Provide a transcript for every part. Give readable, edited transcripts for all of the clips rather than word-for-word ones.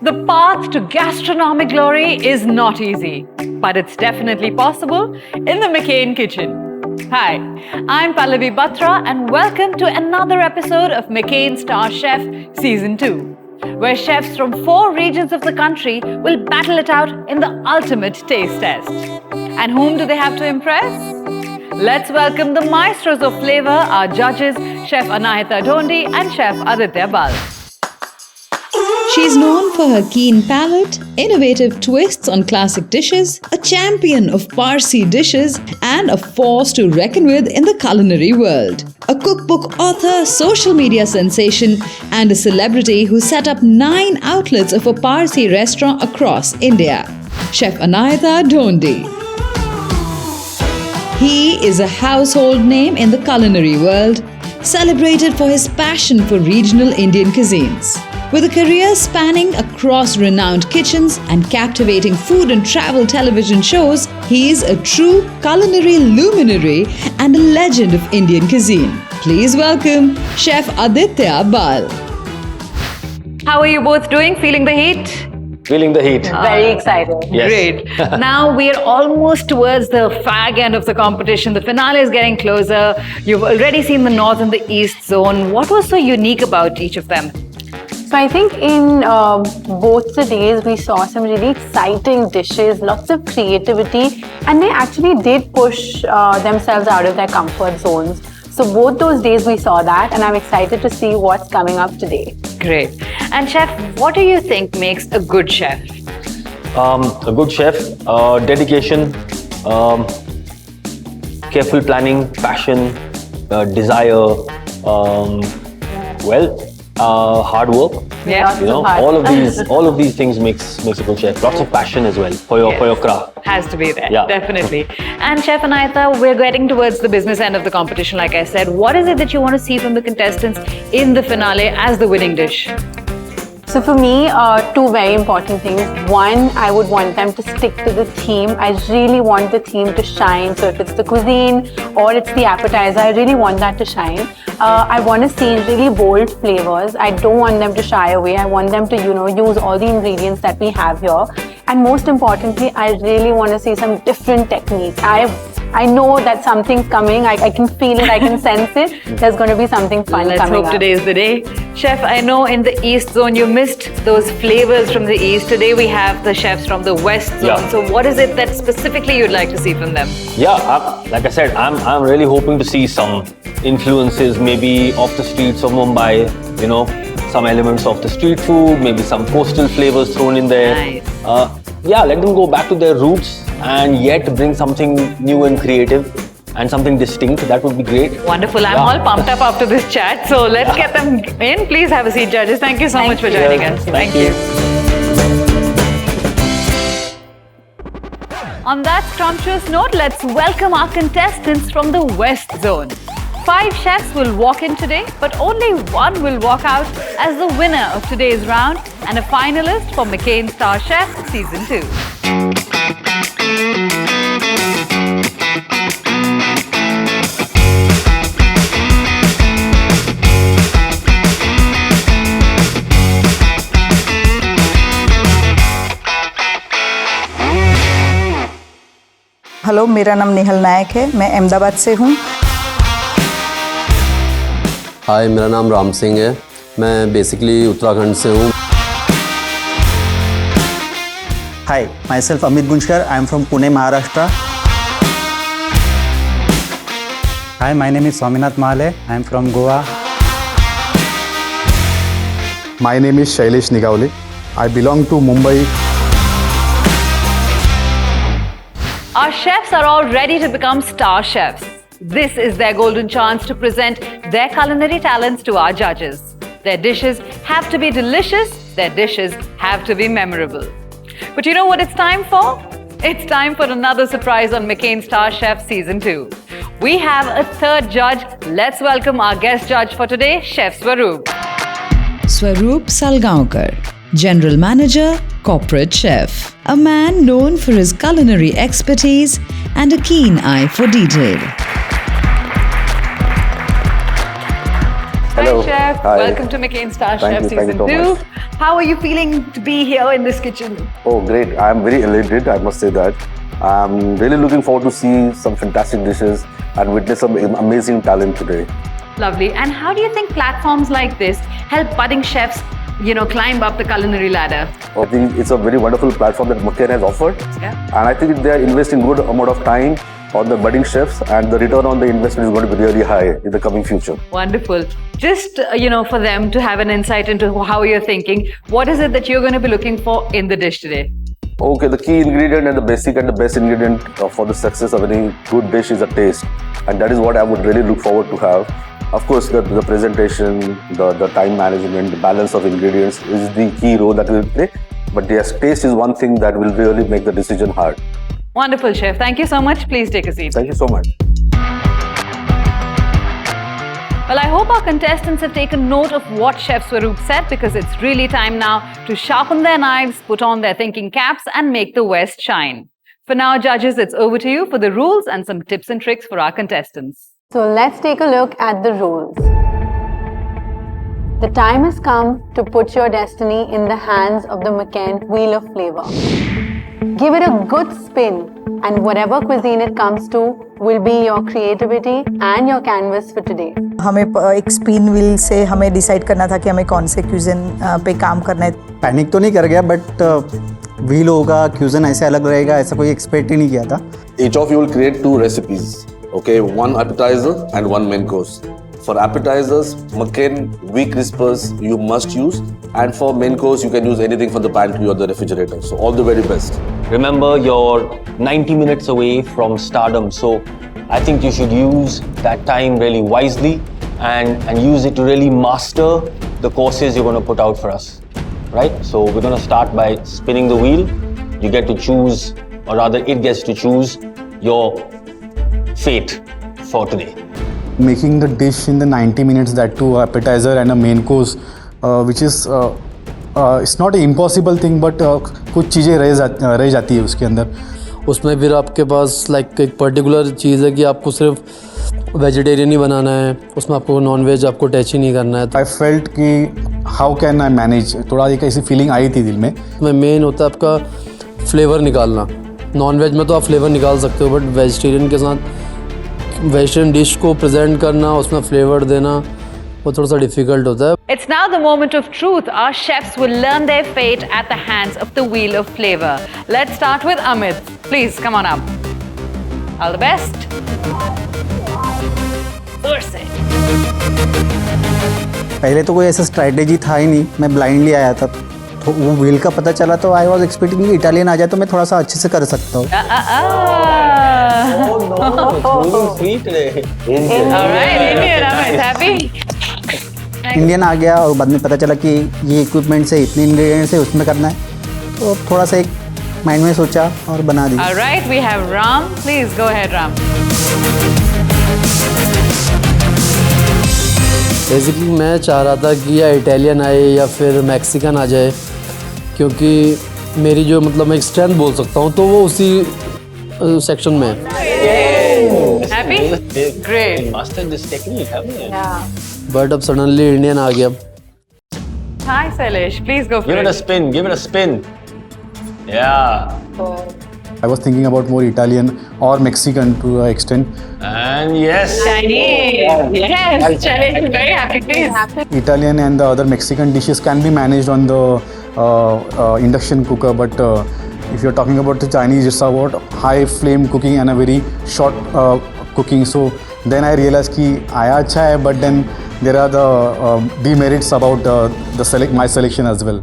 The path to gastronomic glory is not easy, but it's definitely possible in the McCain kitchen. Hi, I'm Pallavi Batra and welcome to another episode of McCain Star Chef Season 2, where chefs from 4 regions of the country will battle it out in the ultimate taste test. And whom do they have to impress? Let's welcome the maestros of flavor, our judges, Chef Anahita Dhondi and Chef Aditya Bal. She's known for her keen palate, innovative twists on classic dishes, a champion of Parsi dishes, and a force to reckon with in the culinary world. A cookbook author, social media sensation, and a celebrity who set up 9 outlets of a Parsi restaurant across India. Chef Anahita Dhondi. He is a household name in the culinary world, celebrated for his passion for regional Indian cuisines. With a career spanning across renowned kitchens and captivating food and travel television shows, he is a true culinary luminary and a legend of Indian cuisine. Please welcome Chef Aditya Bal. How are you both doing? Feeling the heat? Feeling the heat. Very excited. Yes. Great. Now we are almost towards the fag end of the competition. The finale is getting closer. You've already seen the North and the East zone. What was so unique about each of them? So I think in both the days we saw some really exciting dishes, lots of creativity, and they actually did push themselves out of their comfort zones. So both those days we saw that, and I'm excited to see what's coming up today. Great. And Chef, what do you think makes a good chef? A good chef, dedication, careful planning, passion, desire, hard work. Yeah. You know, all of these things makes a good chef. Lots of passion as well for your craft. Has to be there, Yeah. definitely. And Chef Anahita, we're getting towards the business end of the competition, like I said. What is it that you want to see from the contestants in the finale as the winning dish? So for me, 2 very important things. One, I would want them to stick to the theme. I really want the theme to shine. So if it's the cuisine or it's the appetizer, I really want that to shine. I want to see really bold flavors. I don't want them to shy away. I want them to, use all the ingredients that we have here. And most importantly, I really want to see some different techniques. I know that something's coming. I can feel it. I can sense it. There's going to be something fun Let's coming hope up. today is the day. Chef, I know in the East zone you missed those flavors from the East. Today we have the chefs from the West zone. Yeah. So what is it that specifically you'd like to see from them? Yeah, like I said, I'm really hoping to see some influences, maybe off the streets of Mumbai. Some elements of the street food, maybe some coastal flavors thrown in there. Nice. Let them go back to their roots and yet bring something new and creative and something distinct. That would be great. Wonderful. I'm Yeah. all pumped up after this chat. So let's get them in. Please have a seat, judges. Thank you so much for joining you. us. Thank you. On that scrumptious note, let's welcome our contestants from the West Zone. 5 chefs will walk in today, but only 1 will walk out as the winner of today's round and a finalist for McCain Star Chef Season 2. Hello, मेरा नाम नेहल नायक है। मैं अहमदाबाद से हूँ। हाय, मेरा नाम राम सिंह है। मैं बेसिकली उत्तराखंड से हूँ। Hi, myself Amit Gunchkar. I am from Pune, Maharashtra. Hi, my name is Swaminath Mahale. I am from Goa. My name is Shailesh Nigawle. I belong to Mumbai. Our chefs are all ready to become star chefs. This is their golden chance to present their culinary talents to our judges. Their dishes have to be delicious. Their dishes have to be memorable. But you know what it's time for? It's time for another surprise on McCain Star Chef Season 2. We have a 3rd judge. Let's welcome our guest judge for today, Chef Swaroop. Swaroop Salgaonkar, General Manager, Corporate Chef. A man known for his culinary expertise and a keen eye for detail. Hi, Hi, Chef. Hi. Welcome to McCain Star Thank Chef you, thank Season you so 2. much. How are you feeling to be here in this kitchen? Oh, great. I'm very elated, I must say that. I'm really looking forward to see some fantastic dishes and witness some amazing talent today. Lovely. And how do you think platforms like this help budding chefs, climb up the culinary ladder? I think it's a very wonderful platform that McCain has offered. Yeah. And I think they are investing good amount of time on the budding chefs, and the return on the investment is going to be really high in the coming future. Wonderful. Just, for them to have an insight into how you're thinking, what is it that you're going to be looking for in the dish today? Okay, the key ingredient and the basic and the best ingredient for the success of any good dish is a taste. And that is what I would really look forward to have. Of course, the presentation, the time management, the balance of ingredients is the key role that will play. But yes, taste is one thing that will really make the decision hard. Wonderful, Chef. Thank you so much. Please take a seat. Thank you so much. Well, I hope our contestants have taken note of what Chef Swaroop said, because it's really time now to sharpen their knives, put on their thinking caps and make the West shine. For now, judges, it's over to you for the rules and some tips and tricks for our contestants. So let's take a look at the rules. The time has come to put your destiny in the hands of the McCain Wheel of Flavor. Give it a good spin, and whatever cuisine it comes to will be your creativity and your canvas for today. हमें एक spin wheel से हमें decide करना था कि हमें कौन से क्यूजन पे काम करना है. पैनिक तो नहीं कर गया, बट व्हील होगा, क्यूजन ऐसे अलग रहेगा, ऐसा कोई एक्सपेक्ट ही नहीं किया था. Each of you will create 2 recipes. Okay, 1 appetizer and 1 main course. For appetizers, McCain Wheat Crispers you must use, and for main course you can use anything from the pantry or the refrigerator. So all the very best. Remember, you're 90 minutes away from stardom, so I think you should use that time really wisely and use it to really master the courses you're going to put out for us, right? So we're going to start by spinning the wheel. You get to choose, or rather it gets to choose your fate for today. Making the dish in the 90 minutes, that too appetizer and a main course, which is it's not an impossible thing, but कुछ चीज़ें रह जाती है उसके अंदर. उसमें फिर आपके पास एक पर्टिकुलर चीज़ है कि आपको सिर्फ वेजिटेरियन ही बनाना है, उसमें आपको नॉन वेज आपको टच ही नहीं करना है. आई फेल्ट कि हाउ कैन आई मैनेज, थोड़ा एक ऐसी फीलिंग आई थी दिल में. उसमें मेन होता है आपका फ्लेवर निकालना. नॉन वेज में तो आप फ्लेवर निकाल सकते हो, बट वेजिटेरियन के साथ वेजिटेरियन डिश को प्रेजेंट करना, उसमें फ्लेवर देना, वो थोड़ा सा डिफिकल्ट होता है. It's now the moment of truth. Our chefs will learn their fate at the hands of the Wheel of Flavor. Let's start with Amit. Please, come on up. All the best. First set. पहले तो कोई ऐसा strategy था ही नहीं, मैं blindly आया था. तो वो व्हील का पता चला तो आई वॉज एक्सपेक्टिंग इटालियन आ जाए तो मैं थोड़ा सा अच्छे से कर सकता हूँ. Oh no, it's moving sweet today. All right, Indian, Amit, happy? Indian आ गया और बाद में पता चला कि ये इक्विपमेंट से इतने इंग्रेडिएंट्स है, उसमें करना है, तो थोड़ा सा एक माइंड में सोचा और बना दी. All right, we have Ram. Please go ahead, Ram. Basically मैं चाह रहा था कि या इटालियन आए या फिर मैक्सिकन आ जाए, क्योंकि मेरी जो मैं एक स्ट्रेंथ बोल सकता हूँ तो वो उसी सेक्शन में है. Happy? Great. Mastered this technique, haven't you? Yeah. But अब सडनली इंडियन आ गया. Hi, Sailesh. Please go for Give it a it. spin. Give it a spin. Yeah. I was thinking about more Italian or Mexican to an extent. And yes. Chinese. Yes, Chinese. Very happy, please. Italian and the other Mexican dishes can be managed on the induction cooker, but if you're talking about the Chinese, it's about high flame cooking and a very short cooking. So then I realized कि आया अच्छा है, but then there are the demerits about my selection as well.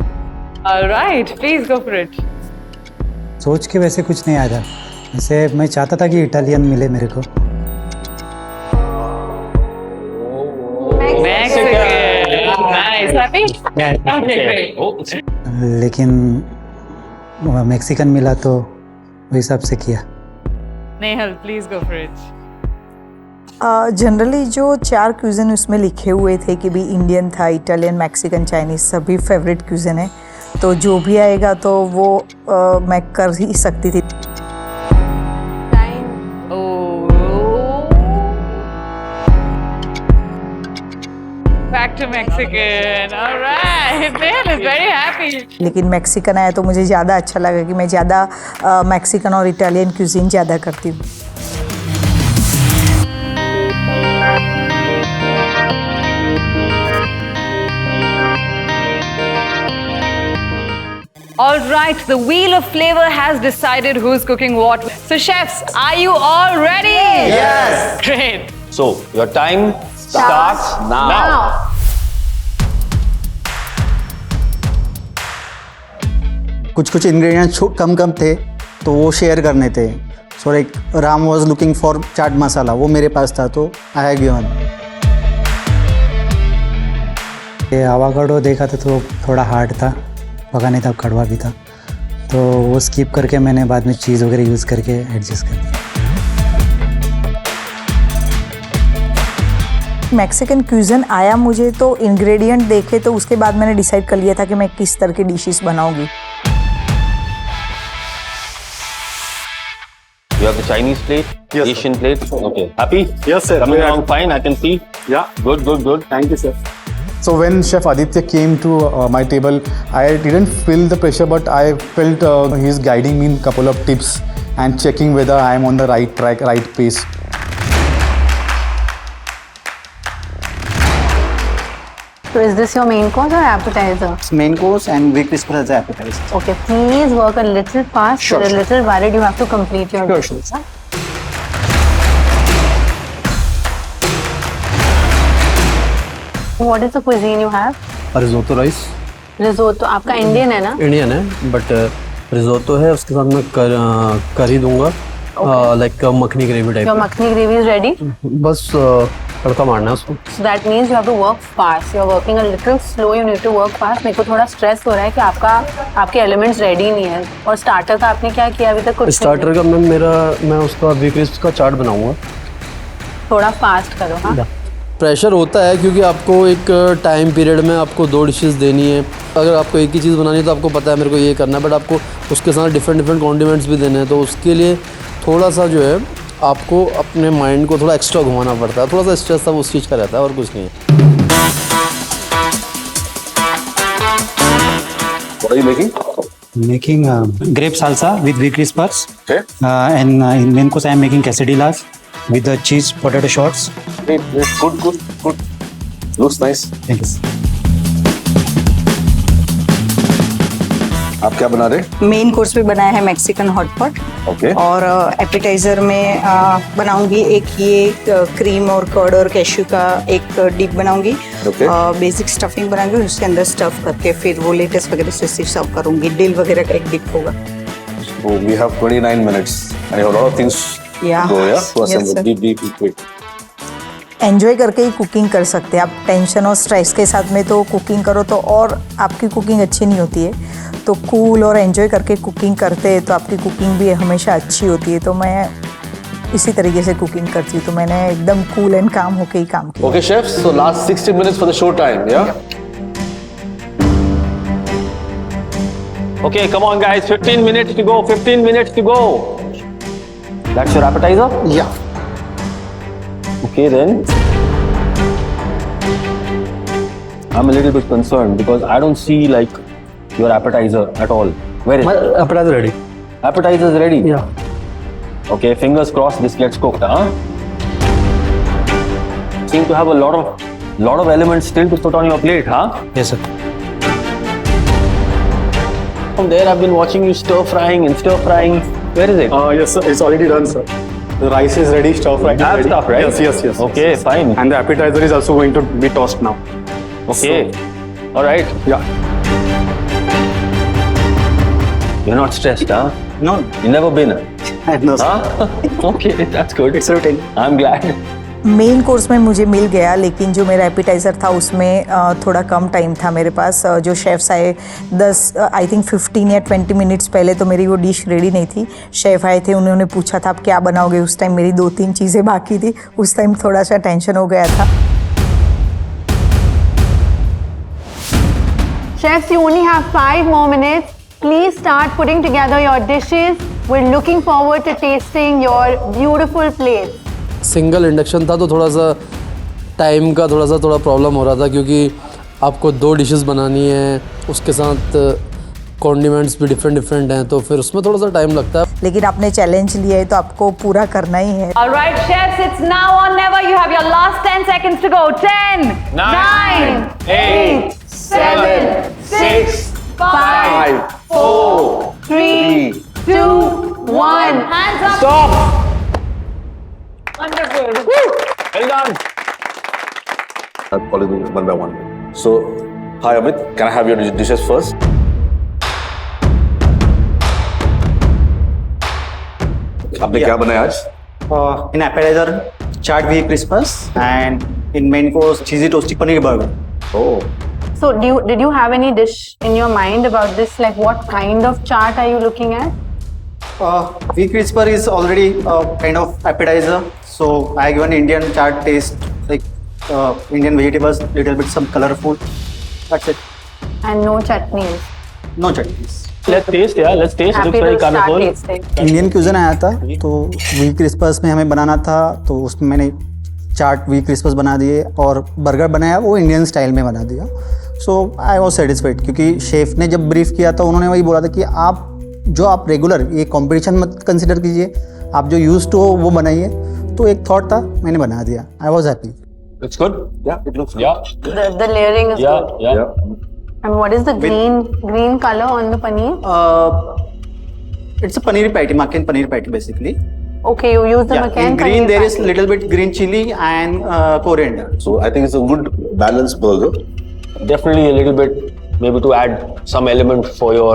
All right, please go for it. सोच के वैसे कुछ नहीं आया था. वैसे मैं चाहता था कि इटालियन मिले मेरे को. Mexican. Nice. Happy? Okay, great. Oh. लेकिन मैक्सिकन मिला तो उस हिसाब से किया. Nehal, please go for it. Generally जो 4 क्यूजन उसमें लिखे हुए थे कि भी इंडियन था, इटालियन, मैक्सिकन, चाइनीज़ सभी फेवरेट क्यूजन है, तो जो भी आएगा तो वो मैं कर ही सकती थी. back to Mexican. All right. Neil is very happy. लेकिन मैक्सिकन आया तो मुझे ज़्यादा अच्छा लगा कि मैं ज़्यादा मैक्सिकन और इटालियन क्यूजीन ज़्यादा करती हूँ. All right, the wheel of flavor has decided who's cooking what. So chefs, are you all ready? Yes. Great. So, your time starts now. कुछ इंग्रेडिएंट्स कम थे तो वो शेयर करने थे. So like Ram was looking for chaat masala, वो मेरे पास था तो आई हैव गिवन. ये आवाकाडो देखा था तो थोड़ा हार्ड था, पकाने था, कड़वा भी था, तो वो स्किप करके मैंने बाद में चीज़ वगैरह यूज़ करके एडजस्ट कर दिया. मैक्सिकन क्यूजन आया मुझे तो इंग्रेडिएंट देखे तो उसके बाद मैंने डिसाइड कर लिया था कि मैं किस तरह की डिशेस बनाऊंगी. You have the Chinese plate, Yes, Asian plate. Okay. Happy? Yes, sir. Coming along fine, I can see. Yeah. Good. Thank you, sir. So when Chef Aditya came to my table, I didn't feel the pressure, but I felt he's guiding me in a couple of tips and checking whether I am on the right track, right pace. So is this your main course or appetizer? Main course and V crisper as appetizer. Okay, please work a little fast. Sure, We're a sure. little worried. You have to complete your Sure, dishes. sure. What is the cuisine you have? Risotto rice Risotto. आपका Indian है ना? Indian है, but रिजोतो है, उसके साथ मैं करी दूंगा, like makhani gravy type. Your makhni gravy is ready. बस तड़का मारना है उसको. So that means you have to work fast. You're working a little slow. You need to work fast. मेरे को थोड़ा स्ट्रेस हो रहा है कि आपके एलिमेंट्स रेडी नहीं है. और स्टार्टर का आपने क्या किया अभी तक? कुछ स्टार्टर का मैं उसका वी क्रिस्प का चाट बनाऊंगा. थोड़ा फास्ट करो. हाँ. प्रेशर होता है क्योंकि आपको एक टाइम पीरियड में आपको 2 डिशेस देनी है. अगर आपको एक ही चीज़ बनानी है तो आपको पता है मेरे को ये करना है, बट आपको उसके साथ डिफरेंट कॉन्डिमेंट्स भी देने हैं, तो उसके लिए थोड़ा सा जो है आपको अपने माइंड को थोड़ा एक्स्ट्रा घुमाना पड़ता है. थोड़ा सा स्ट्रेस सब उस चीज़ का रहता है और कुछ नहीं है. What are you making? Making grape salsa with wheat crispers. Okay. And in main course I am making quesadillas with the cheese potato shots. Great. Good. Looks nice. Thank you. आप क्या बना रहे? मेन कोर्स में बनाया है Mexican hotpot. Okay. और appetiser में बनाऊंगी एक ये क्रीम और कर्ड और कैश्यू का एक डिप बनाऊंगी. Okay. बेसिक स्टफिंग बनाऊंगी, उसके अंदर स्टफ करके फिर वो लेटेस वगैरह से सर्व करूंगी. डिल वगैरह का एक डिप होगा. So we have 29 minutes and you have a lot of things Yeah. to go, yeah? To Yes, assemble. sir. Be quick. Enjoy करके ही कुकिंग कर सकते हैं आप. टेंशन और स्ट्रेस के साथ में तो कुकिंग करो तो और आपकी कुकिंग अच्छी नहीं होती है. तो कूल और एंजॉय करके कुकिंग करते हैं तो आपकी कुकिंग भी हमेशा अच्छी होती है. तो मैं इसी तरीके से कुकिंग करती हूँ, तो मैंने एकदम कूल एंड काम होके ही काम किया. Okay, chefs. So last 60 minutes for the show time, yeah? Okay, come on guys, 15 minutes to go, 15 minutes to go. That's your appetizer? Yeah. Okay then. I'm a little bit concerned because I don't see like your appetizer at all. Where is it? appetizer ready. Appetizer is ready? Yeah. Okay, fingers crossed this gets cooked, huh? Seem to have a lot of elements still to put on your plate, huh? Yes, sir. From there I've been watching you stir frying. Where is it? Yes, sir. It's already done, sir. The rice is ready, stir fry. You have stuff, right? Yes. Okay, fine. And the appetizer is also going to be tossed now. Okay. All right. Yeah. You're not stressed, huh? No. You never been, No, sir. huh? Okay, that's good. It's routine. I'm glad. Main course में मुझे मिल गया, लेकिन जो मेरा appetiser था उसमें थोड़ा कम time था मेरे पास. जो शेफ़्स आए 15 या 20 मिनट्स पहले तो मेरी वो डिश रेडी नहीं थी. शेफ़ आए थे, उन्होंने पूछा था आप क्या बनाओगे. उस टाइम मेरी 2-3 चीज़ें बाकी थी. उस टाइम थोड़ा सा टेंशन हो गया था. Chefs, you only have 5 more minutes. Please start putting together your dishes. We're looking forward to tasting your beautiful plates. Single induction था तो थोड़ा सा टाइम का थोड़ा प्रॉब्लम हो रहा था, क्योंकि आपको 2 डिशेस बनानी है, उसके साथ कॉन्डिमेंट्स भी डिफरेंट हैं, तो फिर उसमें थोड़ा सा टाइम लगता है। लेकिन आपने चैलेंज लिया है तो आपको पूरा करना ही है। All right, chefs, it's now or never. You have your last 10 seconds to go. 10, 9, 8, 7, 6, 5, 4, 3, 2, 1. Hands up. Stop! Wonderful. Well done. I'll call it one by one. So, hi Amit, can I have your dishes first? आपने क्या बनाया आज? In appetiser chaat we crisps and in main course cheesy toasty paneer burger. Oh, So did you have any dish in your mind about this? Like what kind of chaat are you looking at? V crisper is already kind of appetizer, so I given Indian chaat taste, like Indian vegetables, little bit some colorful. That's it. And no chutneys. No chutneys. Let's taste, yeah. Let's taste. It Happy looks very to start colorful. tasting. Indian cuisine आया था, तो we क्रिस्पस में हमें बनाना था, तो उसमें मैंने चाट we क्रिस्पस बना दिए और बर्गर बनाया, वो इंडियन स्टाइल में बना दिया। सो आई वॉज सेटिस्फाइड, क्योंकि शेफ़ ने जब ब्रीफ किया था उन्होंने वही बोला था कि आप रेगुलर ये कंपटीशन मत कंसिडर कीजिए, आप जो यूज टू हो वो बनाइए। तो एक थॉट था, मैंने बना दिया। I was happy. It's good. yeah, it looks good. Yeah. The layering is Yeah. good. Yeah. Yeah. And what is the green color on the paneer? It's a paneer patty, Makan paneer patty basically. Okay, you use the Yeah, McCain in green paneer there is patty. little bit green chili and coriander. So I think it's a good balanced burger. Definitely a little bit, maybe to add some element for your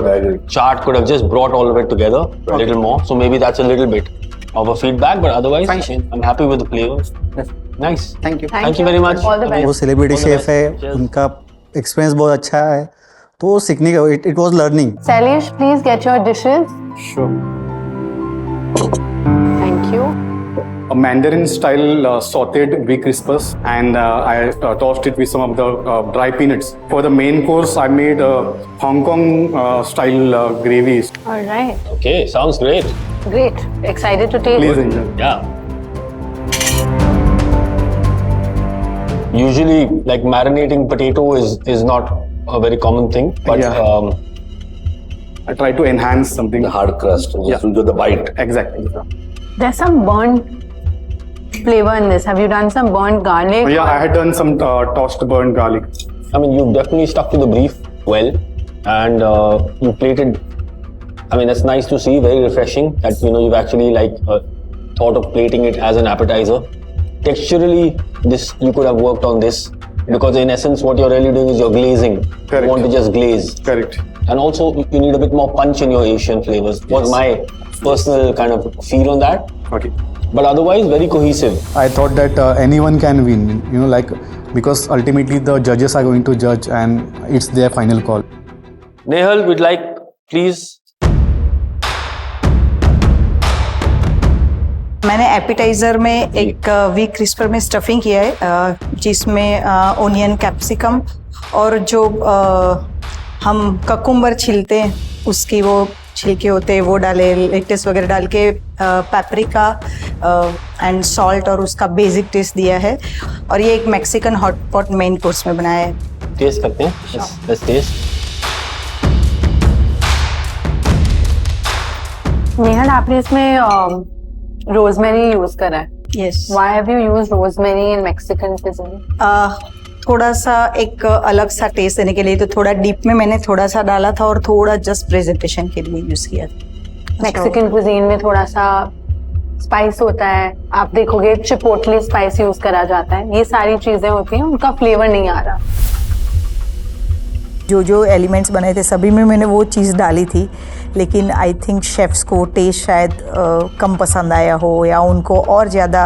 chart could have just brought all of it together a little more. So maybe that's a little bit of a feedback, but otherwise Thank you. I'm happy with the flavors. Nice. Thank you. Thank you very much. All the best. वो celebrity All the chef best. है, Cheers. उनका experience बहुत अच्छा है, तो वो सीखने का it was learning. Salish, please get your dishes. Sure. Thank you. A Mandarin style sauteed wheat crispers, and I tossed it with some of the dry peanuts. For the main course, I made Hong Kong style gravies. All right. Okay, sounds great. Great. Excited to taste. Please enjoy. Yeah. Usually, like marinating potato is not a very common thing, but Yeah. I try to enhance something. The hard crust, Yeah. so you get the bite. Exactly. There's some burnt flavor in this. Have you done some burnt garlic? Yeah, I had done some tossed burnt garlic. I mean, you've definitely stuck to the brief well, and you plated. I mean, that's nice to see. Very refreshing that you've actually thought of plating it as an appetizer. Texturally, this you could have worked on this, because in essence, what you're really doing is you're glazing. Correct. You want to just glaze, Correct. and also you need a bit more punch in your Asian flavors. Was my personal kind of feel on that. Okay. But otherwise, very cohesive. I thought that anyone can win, because ultimately the judges are going to judge and it's their final call. Nehal, we'd like, please. मैंने appetiser में एक week CRISPR में stuffing किया है, जिसमें onion, capsicum और जो हम ककुम्बर छिलते हैं उसकी वो छिलके होते हैं वो डाले, लेट्स वगैरह डाल के पेपरिका एंड सॉल्ट और उसका बेसिक टेस्ट दिया है। और ये एक Mexican hot pot main course में बनाया है। टेस्ट करते हैं। Let's taste. नेहल, आपने इसमें रोजमेरी यूज करा है। Yes. Why have you used rosemary in Mexican cuisine? थोड़ा सा एक अलग सा टेस्ट देने के लिए, तो थोड़ा डीप में मैंने थोड़ा सा डाला था और थोड़ा जस्ट प्रेजेंटेशन के लिए यूज किया था। मैक्सिकन कुजीन में थोड़ा सा स्पाइस होता है, आप देखोगे चिपोटली स्पाइस यूज करा जाता है, ये सारी चीजें होती हैं, उनका फ्लेवर नहीं आ रहा। जो जो एलिमेंट्स बने थे सभी में मैंने वो चीज़ डाली थी, लेकिन आई थिंक शेफ्स को टेस्ट शायद कम पसंद आया हो, या उनको और ज़्यादा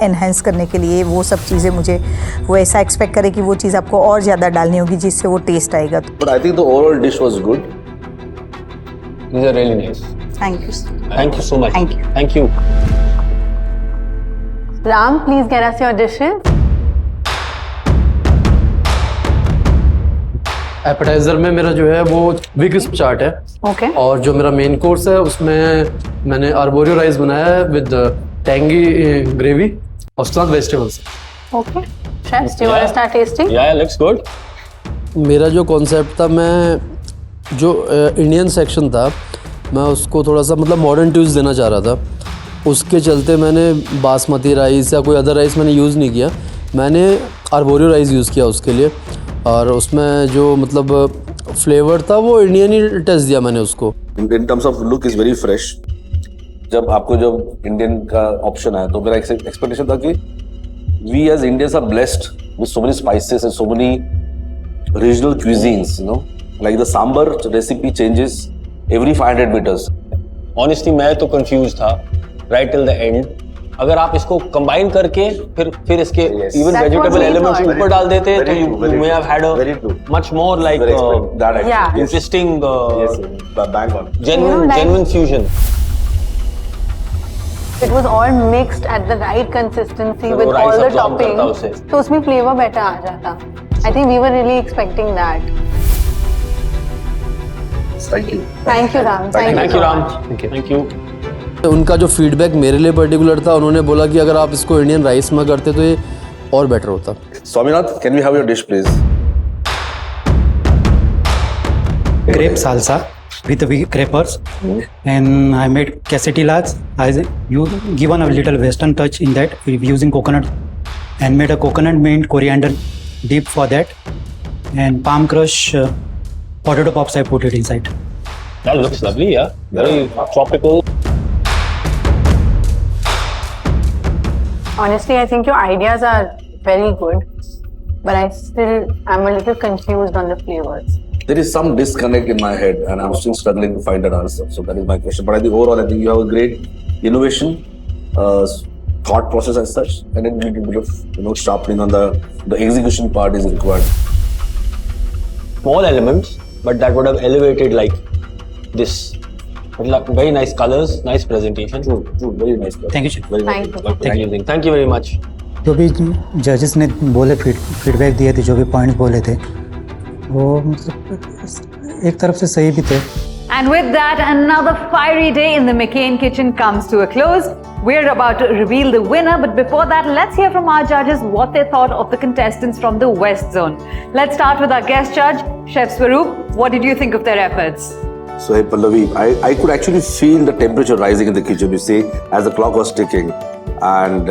एनहेंस करने के लिए वो सब चीज़ें मुझे वो ऐसा एक्सपेक्ट करे कि वो चीज़ आपको और ज़्यादा डालनी होगी जिससे वो टेस्ट आएगा। But I think the overall dish was good. These are really nice. Thank you. Thank you so much. Thank you. Thank you. Ram, please get us your dishes. Appetiser में मेरा जो है वो वी क्रिस्प चाट है। Okay. और जो मेरा main course है उसमें मैंने आर्बोरियो राइस बनाया है विद टैंगी ग्रेवी और उसके साथ vegetables. Okay. Chefs, do you want to start tasting? Yeah, looks good. मेरा जो कॉन्सेप्ट था, मैं जो इंडियन सेक्शन था मैं उसको थोड़ा सा मतलब मॉडर्न ट्विस्ट देना चाह रहा था। उसके चलते मैंने बासमती राइस या कोई अदर राइस मैंने यूज़ नहीं किया, मैंने आर्बोरियो राइस यूज़ किया उसके लिए। और उसमें जो मतलब फ्लेवर था वो इंडियन ही टेस्ट दिया मैंने उसको। In terms of look is very fresh. जब आपको जब इंडियन का ऑप्शन आया तो मेरा एक्सपेक्टेशन था कि we as Indians are blessed with so many spices and so many regional cuisines, you know, like the sambar recipe changes every 500 meters. Honestly, मैं तो confused था right till the end. अगर आप इसको combine करके फिर इसके even That's vegetable what we elements thought. ऊपर डाल देते तो you may have had a much more like Yeah. interesting Bang on. genuine fusion. It was all mixed at the right consistency So with rice all the absorb करता toppings. उसे। तो उसमें flavor better आ जाता. I think we were really expecting that. Thank you. Thank you, Ram. Thank you, Ram. Thank you. उनका जो feedback मेरे लिए particular था, उन्होंने बोला कि अगर आप इसको इंडियन राइस में करते तो ये और बेटर होता। Swaminath, can we have your dish, please? grape salsa with the crepers, and I made quesadillas. You given a little western touch in that using coconut, and made a coconut mint coriander dip for that, and palm crush potato pops. I put it inside. That looks lovely, yeah. Very tropical. Honestly, I think your ideas are very good, but I'm a little confused on the flavors. There is some disconnect in my head and I'm still struggling to find that answer. So that is my question. But I think overall, I think you have a great innovation, thought process as such, and then a bit of sharpening on the execution part is required. Small elements, but that would have elevated like this. Very nice colors, nice presentation. True, very nice. Thank you, chef. Very Thank nice. you. Thank you very much. जो भी जजेस ने बोले feedback दिए थे, जो भी points बोले थे, वो मतलब एक तरफ से सही भी थे। And with that, another fiery day in the McCain kitchen comes to a close. We're about to reveal the winner, but before that, let's hear from our judges what they thought of the contestants from the West Zone. Let's start with our guest judge, Chef Swaroop. What did you think of their efforts? So hey Pallavi, I could actually feel the temperature rising in the kitchen, you see, as the clock was ticking. And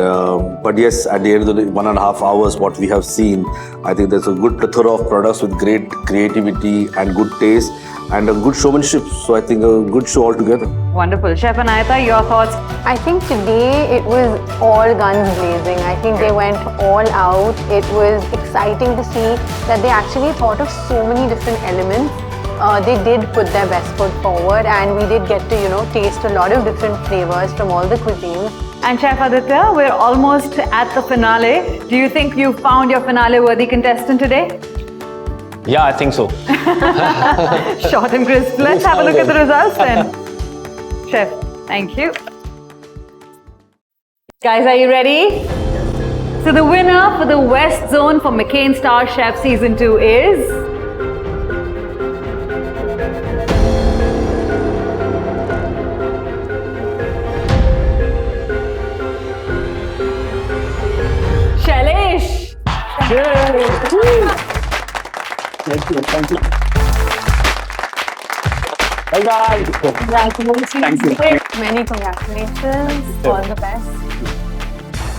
but yes, at the end of the 1.5 hours, what we have seen, I think there's a good plethora of products with great creativity and good taste and a good showmanship. So I think a good show altogether. Wonderful. Chef Anayata, your thoughts? I think today it was all guns blazing. I think they went all out. It was exciting to see that they actually thought of so many different elements. They did put their best foot forward, and we did get to, taste a lot of different flavors from all the cuisines. And Chef Aditya, we're almost at the finale. Do you think you found your finale-worthy contestant today? Yeah, I think so. Short and crisp. Let's have a look at the results then. Chef, thank you. Guys, are you ready? So the winner for the West Zone for McCain Star Chef Season 2 is... Shailesh! Thank you. Hey guys! Congratulations. Many congratulations. All the best.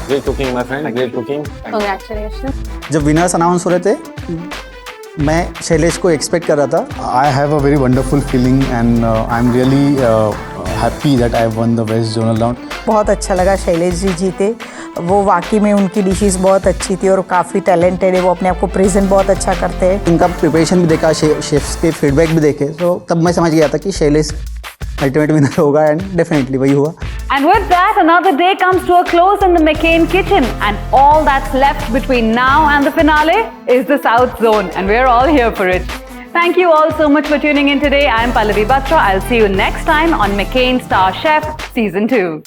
Great cooking, my friend. Great cooking. Congratulations. जब winners announce हो रहे थे, मैं शैलेश को expect कर रहा था। I have a very wonderful feeling and I'm really happy that I won the West Zonal round. बहुत अच्छा लगा शैलेश जी जीते। वो वाकई में उनकी डिशेस बहुत अच्छी थी और काफ़ी टैलेंटेड है। वो अपने आप को प्रेजेंट बहुत अच्छा करते हैं। उनका प्रिपरेशन भी देखा, शेफ्स के फीडबैक भी देखे, तो तब मैं समझ गया था कि शैलेश अल्टीमेट विनर होगा एंड डेफिनेटली वही हुआ। And with that, another day comes to a close in the McCain kitchen, and all that's left between now and the finale is the South Zone, and we're all here for it. Thank you all so much for tuning in today. I'm Pallavi Batra. I'll see you next time on McCain Star Chef Season 2.